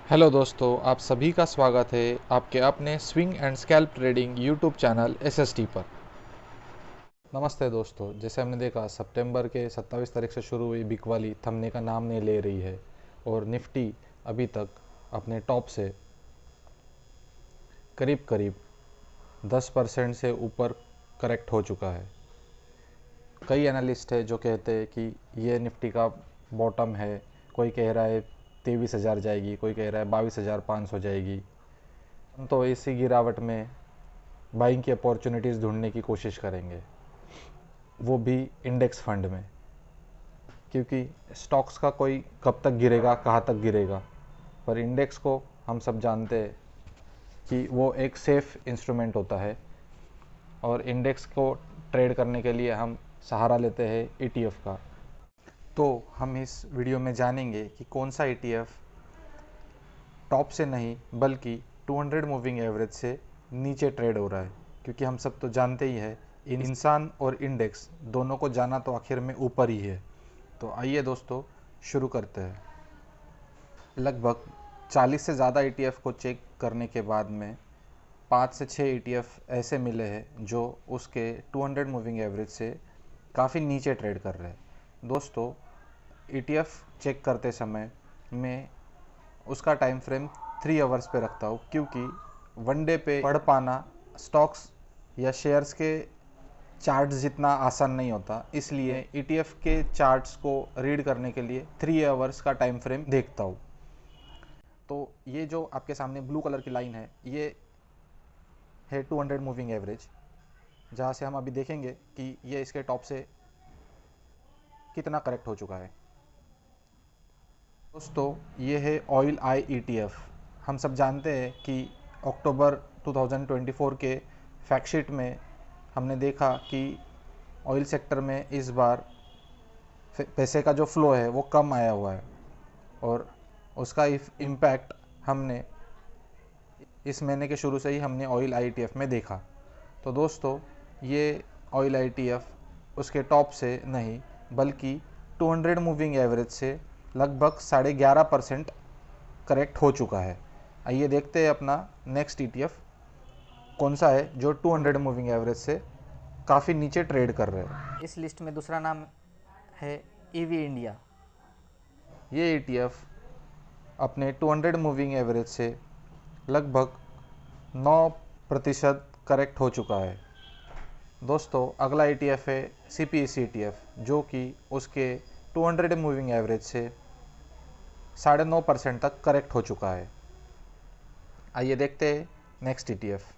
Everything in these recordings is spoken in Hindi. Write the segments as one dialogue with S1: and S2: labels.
S1: हेलो दोस्तों, आप सभी का स्वागत है आपके अपने swing and scalp trading YouTube channel SST पर। नमस्ते दोस्तों, जैसे हमने देखा सितंबर के 27 तारीख से शुरू हुई बिकवाली थमने का नाम नहीं ले रही है और निफ्टी अभी तक अपने टॉप से करीब करीब 10% से ऊपर करेक्ट हो चुका है। कई एनालिस्ट है जो कहते हैं कि ये निफ्टी का बॉटम है। कोई कह रहा है 23,000 जाएगी, कोई कह रहा है 22,500 जाएगी। हम तो इसी गिरावट में बाइंग की अपॉर्चुनिटीज़ ढूंढने की कोशिश करेंगे, वो भी इंडेक्स फंड में, क्योंकि स्टॉक्स का कोई कब तक गिरेगा, कहाँ तक गिरेगा, पर इंडेक्स को हम सब जानते हैं कि वो एक सेफ इंस्ट्रूमेंट होता है और इंडेक्स को ट्रेड करने के लिए हम सहारा लेते हैं ईटीएफ का। तो हम इस वीडियो में जानेंगे कि कौन सा ईटीएफ टॉप से नहीं बल्कि 200 मूविंग एवरेज से नीचे ट्रेड हो रहा है, क्योंकि हम सब तो जानते ही है इंसान और इंडेक्स दोनों को जाना तो आखिर में ऊपर ही है। तो आइए दोस्तों शुरू करते हैं। लगभग 40 से ज़्यादा ईटीएफ को चेक करने के बाद में 5 से 6 ईटीएफ ऐसे मिले हैं जो उसके 200 मूविंग एवरेज से काफ़ी नीचे ट्रेड कर रहे हैं। दोस्तों, ईटीएफ चेक करते समय मैं उसका टाइम फ्रेम 3 आवर्स पे रखता हूँ, क्योंकि वन डे पे पढ़ पाना स्टॉक्स या शेयर्स के चार्ट्स जितना आसान नहीं होता, इसलिए ईटीएफ के चार्ट्स को रीड करने के लिए 3 आवर्स का टाइम फ्रेम देखता हूँ। तो ये जो आपके सामने ब्लू कलर की लाइन है, ये है 200 मूविंग एवरेज, जहाँ से हम अभी देखेंगे कि ये इसके टॉप से कितना करेक्ट हो चुका है। दोस्तों, ये है ऑयल आई ईटीएफ। हम सब जानते हैं कि अक्टूबर 2024 के फैक्ट में हमने देखा कि ऑयल सेक्टर में इस बार पैसे का जो फ्लो है वो कम आया हुआ है और उसका इम्पैक्ट हमने इस महीने के शुरू से ही हमने ऑयल आईटीएफ में देखा। तो दोस्तों, ये ऑयल आईटीएफ उसके टॉप से नहीं बल्कि 200 मूविंग एवरेज से लगभग 11.5% करेक्ट हो चुका है। आइए देखते हैं अपना नेक्स्ट ईटीएफ कौन सा है जो 200 मूविंग एवरेज से काफ़ी नीचे ट्रेड कर रहे हैं।
S2: इस लिस्ट में दूसरा नाम है ईवी इंडिया।
S1: ये ईटीएफ अपने 200 मूविंग एवरेज से लगभग 9% करेक्ट हो चुका है। दोस्तों, अगला ईटीएफ है सीपीईसी ईटीएफ, जो कि उसके 200 मूविंग एवरेज से 9.5% तक करेक्ट हो चुका है। आइए देखते हैं next ETF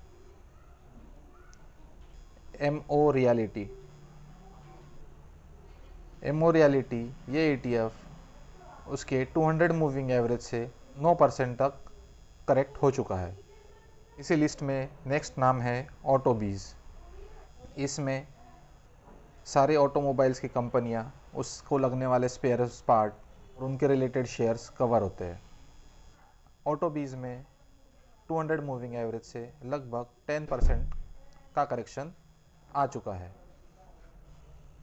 S1: MO reality. MO reality ये ईटीएफ उसके 200 मूविंग एवरेज से 9% तक करेक्ट हो चुका है। इसी लिस्ट में नेक्स्ट नाम है ऑटोबीज। इसमें सारे ऑटोमोबाइल्स की कंपनियां, उसको लगने वाले स्पेयर पार्ट और उनके रिलेटेड शेयर्स कवर होते हैं। ऑटोबीज में 200 मूविंग एवरेज से लगभग 10% का करेक्शन आ चुका है।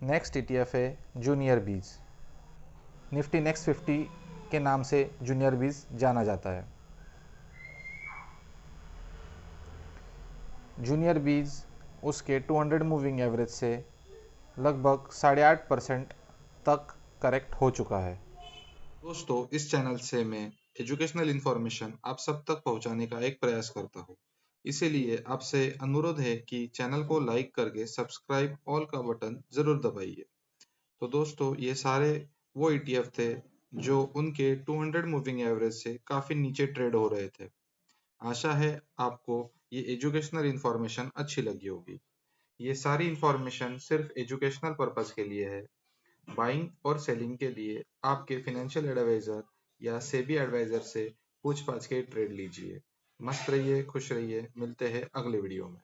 S1: नेक्स्ट ईटीएफ है जूनियर बीज। निफ्टी नेक्स्ट 50 के नाम से जूनियर बीज जाना जाता है। जूनियर बीज उसके 200 मूविंग एवरेज से लगभग 8.5% तक करेक्ट हो चुका है।
S3: दोस्तों, इस चैनल से मैं एजुकेशनल इन्फॉर्मेशन आप सब तक पहुंचाने का एक प्रयास करता हूं। इसीलिए आपसे अनुरोध है कि चैनल को लाइक करके सब्सक्राइब ऑल का बटन जरूर दबाइए। तो दोस्तों, ये सारे वो ईटीएफ थे जो उनके 200 मूविंग एवरेज से काफी नीचे ट्रेड हो रहे थे। आशा है आपको ये एजुकेशनल इन्फॉर्मेशन अच्छी लगी होगी। ये सारी इन्फॉर्मेशन सिर्फ एजुकेशनल पर्पस के लिए है। बाइंग और सेलिंग के लिए आपके फाइनेंशियल एडवाइजर या सेबी एडवाइजर से पूछ पाछ के ट्रेड लीजिए। मस्त रहिए, खुश रहिए, मिलते हैं अगले वीडियो में।